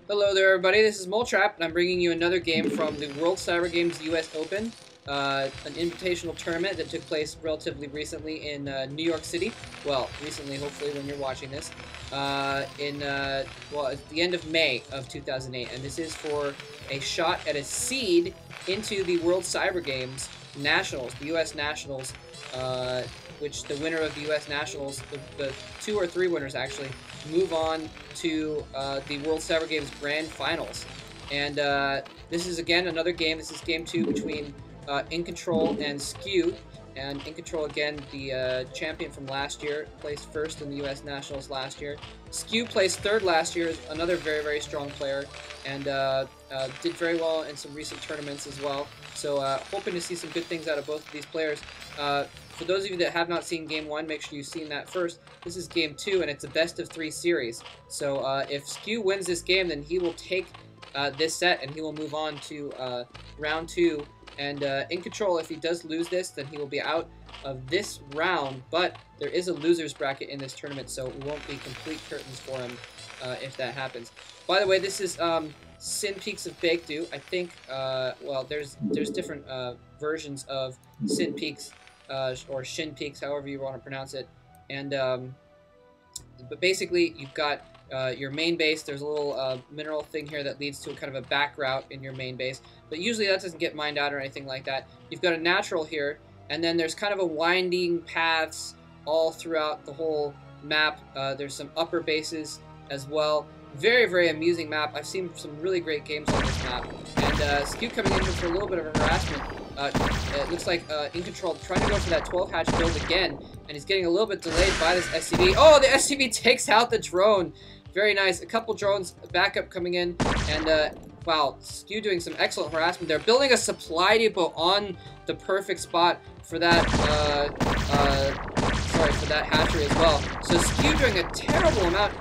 Hello there, everybody. This is Moletrap, and I'm bringing you another game from the World Cyber Games US Open, an invitational tournament that took place relatively recently in New York City. Well, recently, hopefully, when you're watching this, well, at the end of May of 2008, and this is for a shot at a seed into the World Cyber Games Nationals, the US Nationals, which the winner of the US Nationals, the 2 or 3 winners actually, move on to the World Cyber Games Grand Finals. And this is, again, another game. This is Game 2 between Incontrol and Skew. And Incontrol, again, the champion from last year, placed first in the U.S. Nationals last year. Skew placed third last year, another very, very strong player, and did very well in some recent tournaments as well. So hoping to see some good things out of both of these players. For those of you that have not seen Game 1, make sure you've seen that first. This is Game 2, and it's a best-of-3 series. So if Skew wins this game, then he will take this set, and he will move on to Round 2. And Incontrol, if he does lose this, then he will be out of this round. But there is a loser's bracket in this tournament, so it won't be complete curtains for him if that happens. By the way, this is Sin Peaks of Baekdu. I think, well, there's different versions of Sin Peaks or Shin Peaks, however you want to pronounce it. And but basically, you've got your main base. There's a little mineral thing here that leads to a kind of a back route in your main base, but usually that doesn't get mined out or anything like that. You've got a natural here, and then there's kind of a winding paths all throughout the whole map. There's some upper bases as well. Very, very amusing map. I've seen some really great games on this map. And Skew coming in for a little bit of a harassment. It looks like Incontrol trying to go for that 12 hatch build again, and he's getting a little bit delayed by this SCV. Oh, the SCV takes out the drone. Very nice. A couple drones backup coming in, and wow, Skew doing some excellent harassment there. Building a supply depot on the perfect spot for that, sorry, for that hatchery as well. So Skew doing a terrible amount,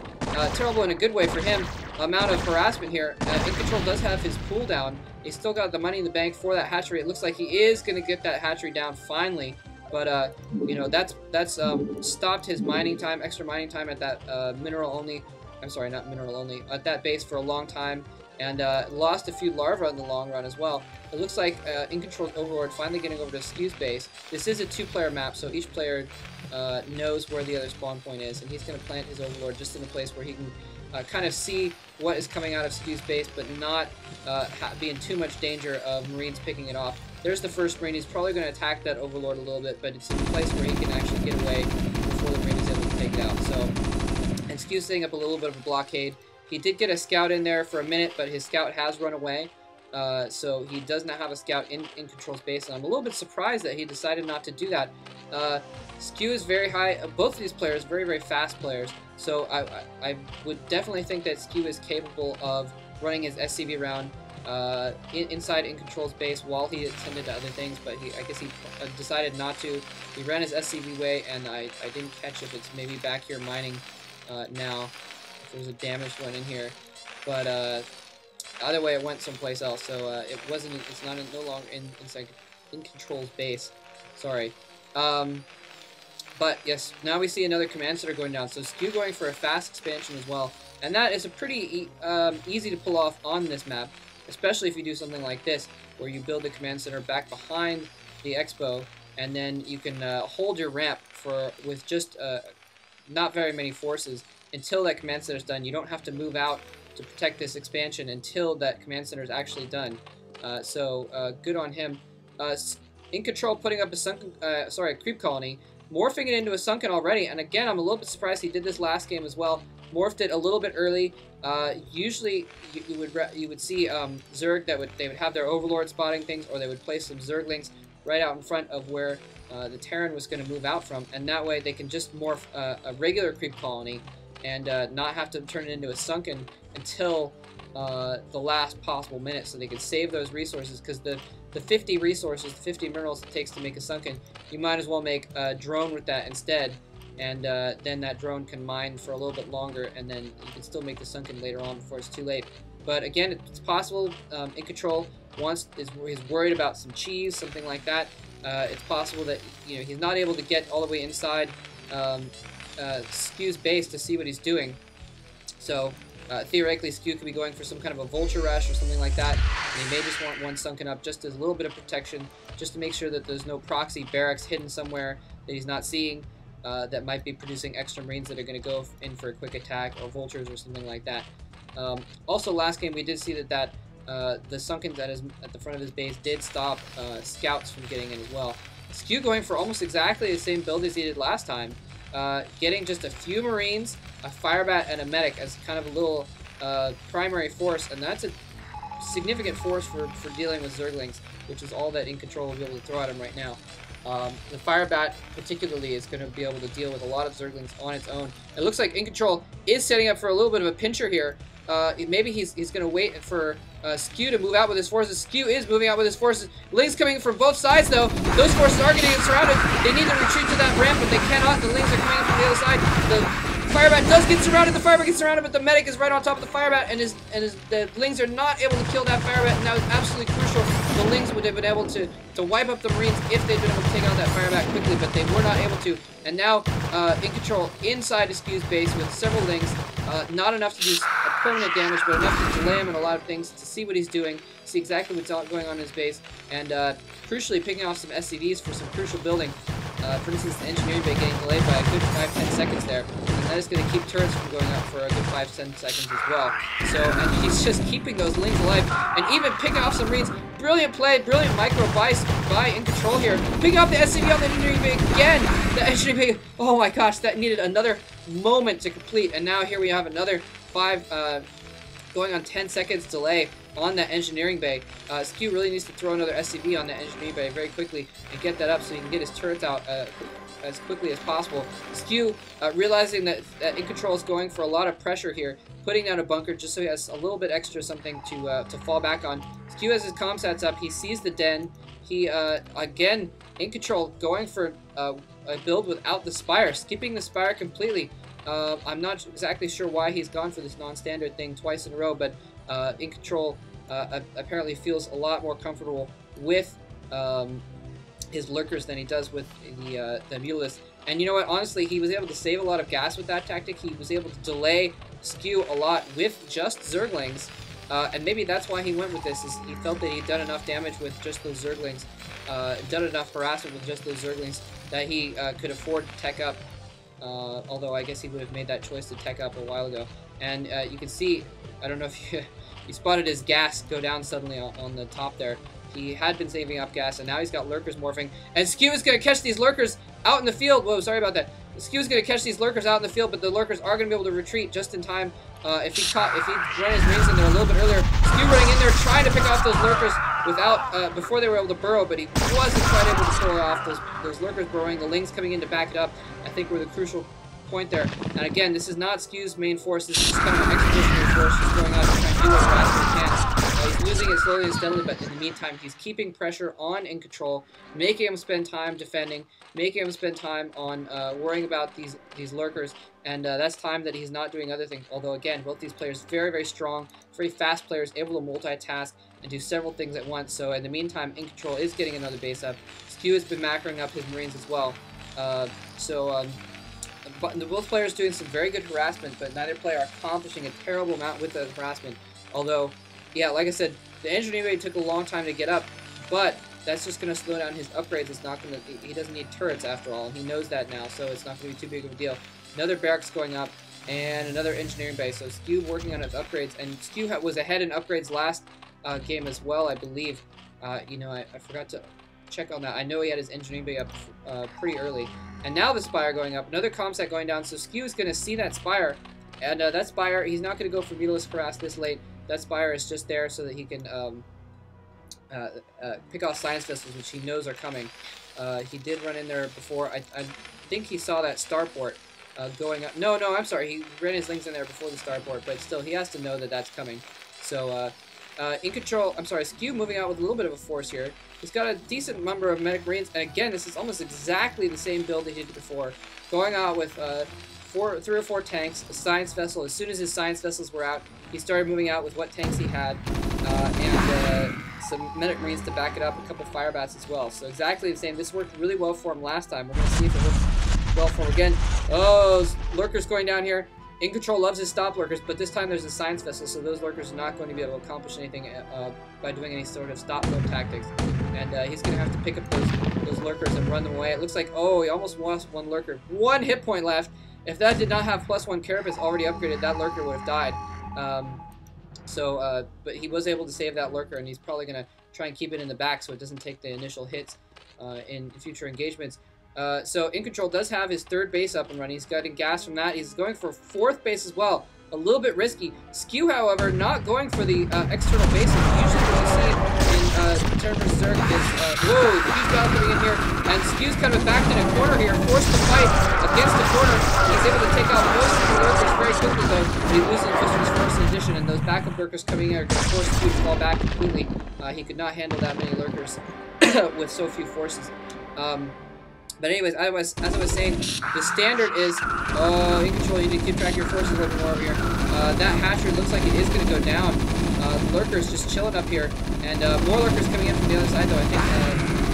terrible in a good way for him, amount of harassment here. Incontrol does have his pool down. He's still got the money in the bank for that hatchery. It looks like he is going to get that hatchery down finally. But, you know, that's stopped his mining time, extra mining time at that mineral only. I'm sorry, not mineral only, at that base for a long time, and lost a few larvae in the long run as well. It looks like Incontrol's Overlord finally getting over to Skew's base. This is a 2-player map, so each player knows where the other spawn point is, and he's going to plant his Overlord just in a place where he can kind of see what is coming out of Skew's base, but not be in too much danger of Marines picking it off. There's the first Marine. He's probably going to attack that Overlord a little bit, but it's in a place where he can actually get away before the Marine is able to take it out. So, and Skew's setting up a little bit of a blockade. He did get a scout in there for a minute, but his scout has run away. So he does not have a scout in Control's base, and I'm a little bit surprised that he decided not to do that. Skew is very high. Both of these players, very, very fast players. So I would definitely think that Skew is capable of running his SCV round inside Incontrol's base while he attended to other things, but I guess he decided not to. He ran his SCV way, and I didn't catch if it's maybe back here mining now. If there's a damaged one in here. But either way, it went someplace else, so it wasn't. It's not no longer inside Incontrol's base. Sorry. But yes, now we see another command center going down. So Skew going for a fast expansion as well, and that is a pretty easy to pull off on this map, especially if you do something like this, where you build the command center back behind the expo, and then you can hold your ramp with just not very many forces until that command center is done. You don't have to move out to protect this expansion until that command center is actually done. So good on him. Incontrol putting up a sunken, sorry, a creep colony, morphing it into a sunken already. And again, I'm a little bit surprised he did this last game as well. Morphed it a little bit early. Usually, you would see Zerg they would have their Overlord spotting things, or they would place some Zerglings right out in front of where the Terran was going to move out from, and that way they can just morph a regular creep colony and not have to turn it into a sunken until the last possible minute, so they can save those resources, because the 50 resources, the 50 minerals it takes to make a sunken, you might as well make a drone with that instead, and then that drone can mine for a little bit longer, and then you can still make the sunken later on before it's too late. But again, it's possible. Incontrol is worried about some cheese, something like that. It's possible that he's not able to get all the way inside Skew's base to see what he's doing. So Theoretically, Skew could be going for some kind of a vulture rush or something like that. And he may just want one sunken up just as a little bit of protection, just to make sure that there's no proxy barracks hidden somewhere that he's not seeing that might be producing extra Marines that are going to go in for a quick attack, or vultures or something like that. Also, last game we did see that the sunken that is at the front of his base did stop scouts from getting in as well. Skew going for almost exactly the same build as he did last time, getting just a few Marines, a Firebat, and a Medic as kind of a little primary force, and that's a significant force for dealing with Zerglings, which is all that Incontrol will be able to throw at him right now. The Firebat particularly is going to be able to deal with a lot of Zerglings on its own. It looks like Incontrol is setting up for a little bit of a pincher here. Maybe he's going to wait for Skew to move out with his forces. Skew is moving out with his forces. Lings coming from both sides, though. Those forces are going to get surrounded. They need to retreat to that ramp, but they cannot. The Lings are coming in from the other side. The Firebat does get surrounded. The Firebat gets surrounded, but the Medic is right on top of the Firebat, and the Lings are not able to kill that Firebat, and that was absolutely crucial. The Lings would have been able to wipe up the Marines if they'd been able to take out that Firebat quickly, but they were not able to. And now, Incontrol inside of Skew's base with several Lings. Not enough to do permanent damage, but enough to delay him in a lot of things, to see what he's doing, see exactly what's going on in his base, and crucially picking off some SCVs for some crucial building. For instance, the engineering bay getting delayed by a good 5-10 seconds there, and that is going to keep turrets from going up for a good 5-10 seconds as well. So, and he's just keeping those Lings alive, and even picking off some Marines. Brilliant play, brilliant micro by Incontrol here. Picking up the SCV on the engineering bay again. The engineering bay, oh my gosh, that needed another moment to complete, and now here we have another 5, going on 10 seconds delay on that engineering bay. Skew really needs to throw another SCV on that engineering bay very quickly and get that up so he can get his turrets out as quickly as possible. Skew realizing that Incontrol is going for a lot of pressure here, putting down a bunker just so he has a little bit extra something to fall back on. Skew has his comsats up. He sees the den. He again, Incontrol going for a build without the spire, skipping the spire completely. I'm not exactly sure why he's gone for this non-standard thing twice in a row, but Incontrol apparently feels a lot more comfortable with his lurkers than he does with the Mutalists. And you know what? Honestly, he was able to save a lot of gas with that tactic. He was able to delay Skew a lot with just Zerglings, and maybe that's why he went with this. Is he felt that he'd done enough damage with just those Zerglings, done enough harassment with just those Zerglings that he could afford to tech up. Although I guess he would have made that choice to tech up a while ago. And you can see, I don't know if you spotted his gas go down suddenly on the top there. He had been saving up gas, and now he's got lurkers morphing. And Skew is going to catch these lurkers out in the field. Whoa, sorry about that. Skew is going to catch these lurkers out in the field, but the lurkers are going to be able to retreat just in time. If he ran his Marines in there a little bit earlier, Skew running in there trying to pick off those lurkers without before they were able to burrow, but he wasn't quite able to pull off those lurkers burrowing. The Lings coming in to back it up, I think, were the crucial point there. And again, this is not Skew's main force. This is just kind of an expeditionary force just going out to try and do as fast as he can. He's losing it slowly and steadily, but in the meantime, he's keeping pressure on Incontrol, making him spend time defending, making him spend time on worrying about these lurkers, and that's time that he's not doing other things. Although, again, both these players very, very strong, very fast players, able to multitask and do several things at once. So in the meantime, Incontrol is getting another base up. Skew has been macroing up his Marines as well. Both players doing some very good harassment, but neither player are accomplishing a terrible amount with the harassment. Although, yeah, like I said, the engineering bay took a long time to get up, but that's just going to slow down his upgrades. It's not going to. He doesn't need turrets after all, and he knows that now, so it's not going to be too big of a deal. Another barracks going up, and another engineering bay. So Skew working on his upgrades, and Skew was ahead in upgrades last game as well, I believe. You know, I forgot to check on that. I know he had his engineering bay up pretty early, and now the spire going up. Another comsat going down. So Skew is going to see that spire, and that spire, he's not going to go for Mutalist harass this late. That spire is just there so that he can pick off science vessels, which he knows are coming. He did run in there before. I think he saw that starport going up. No, I'm sorry. He ran his Lings in there before the starport, but still, he has to know that that's coming. So, Incontrol, I'm sorry, Skew moving out with a little bit of a force here. He's got a decent number of medic Marines, and again, this is almost exactly the same build that he did before. Going out with 3 or 4 tanks, a science vessel. As soon as his science vessels were out, he started moving out with what tanks he had, and some medic Marines to back it up, a couple firebats as well. So exactly the same. This worked really well for him last time. We're going to see if it works well for him again. Oh, lurkers going down here. Incontrol loves his stop lurkers, but this time there's a science vessel, so those lurkers are not going to be able to accomplish anything by doing any sort of stop mode tactics. And he's going to have to pick up those lurkers and run them away. It looks like, oh, he almost lost one lurker. 1 hit point left. If that did not have +1 carapace already upgraded, that lurker would have died. But he was able to save that lurker, and he's probably going to try and keep it in the back so it doesn't take the initial hits in future engagements. So Incontrol does have his 3rd base up and running. He's getting gas from that. He's going for 4th base as well. A little bit risky. Skew, however, not going for the external bases. Usually what you see in Terran vs. Zerg is, whoa, huge battle coming in here, and Skew's kind of backed in a corner here, forced to fight against the corner. He's able to take out most of the lurkers very quickly, though. He loses his first edition, and those backup lurkers coming in are going to force Skew to fall back completely. He could not handle that many lurkers with so few forces. But anyways, as I was saying, the standard is, Incontrol, you need to keep track of your forces a little bit more over here. That hatchery looks like it is going to go down. Lurkers just chilling up here, and more lurkers coming in from the other side, though. I think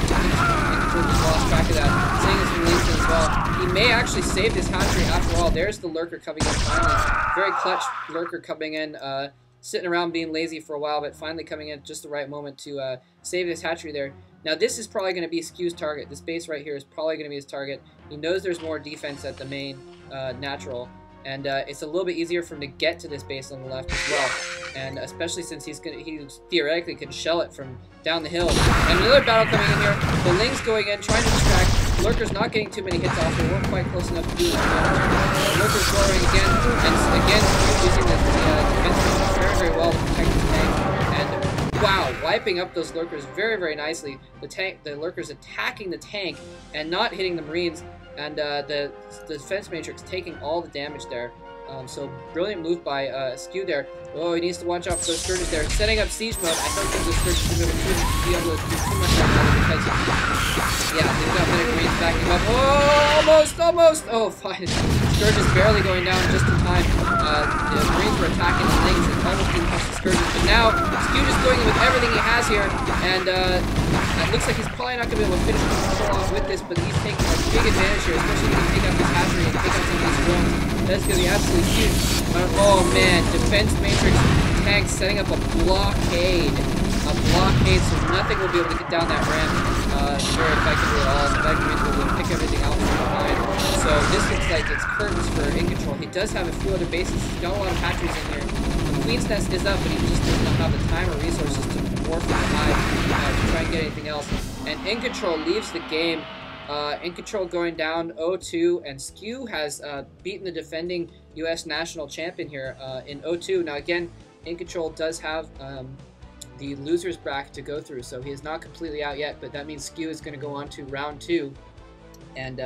Incontrol just lost track of that. Seeing this from Langston as well. He may actually save this hatchery after all. There's the lurker coming in finally. Very clutch lurker coming in, sitting around being lazy for a while, but finally coming in at just the right moment to save this hatchery there. Now this is probably going to be Skew's target. This base right here is probably going to be his target. He knows there's more defense at the main natural, and it's a little bit easier for him to get to this base on the left as well. And especially since he theoretically can shell it from down the hill. And another battle coming in here. The Ling's going in, trying to distract. Lurker's not getting too many hits off. They weren't quite close enough to do that. Lurker's lowering again, and again using the defense very, very well to protect his tank. Wow, wiping up those lurkers very, very nicely. The lurkers attacking the tank and not hitting the Marines, and the defense matrix taking all the damage there. So brilliant move by Skew there. Oh, he needs to watch out for those Scourges there. Setting up siege mode. I don't think those Scourges are going to be able to do too much right now because, yeah, they've got medic Marines backing up. Oh, almost. Oh, fine. Scourge is barely going down just in time. The Marines were attacking the Lings and almost didn't touch the Scourges. But now, Skew just going in with everything he has here, and it looks like he's probably not going to be able to finish Incontrol off with this, but he's taking a big advantage here, especially if he can take out this hatchery and take out some of these drones. That's going to be absolutely huge. Oh man, defense matrix tanks setting up a blockade. So nothing will be able to get down that ramp very effectively at all. The Medic Marines will be able to pick everything out from behind. So this looks like it's curtains for Incontrol. He does have a few other bases. He's got a lot of hatcheries in here. The Queen's Nest is up, but he just does not have the time or resources to morph from the hive to try and get anything else. And Incontrol leaves the game. Incontrol going down 0-2, and Skew has beaten the defending U.S. national champion here in 0-2. Now again, Incontrol does have the loser's bracket to go through, so he is not completely out yet, but that means Skew is going to go on to round 2 and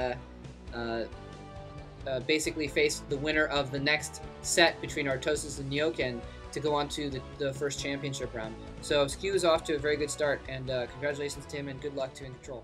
basically face the winner of the next set between Artosis and Nyoken to go on to the first championship round. So Skew is off to a very good start, and congratulations to him and good luck to Incontrol.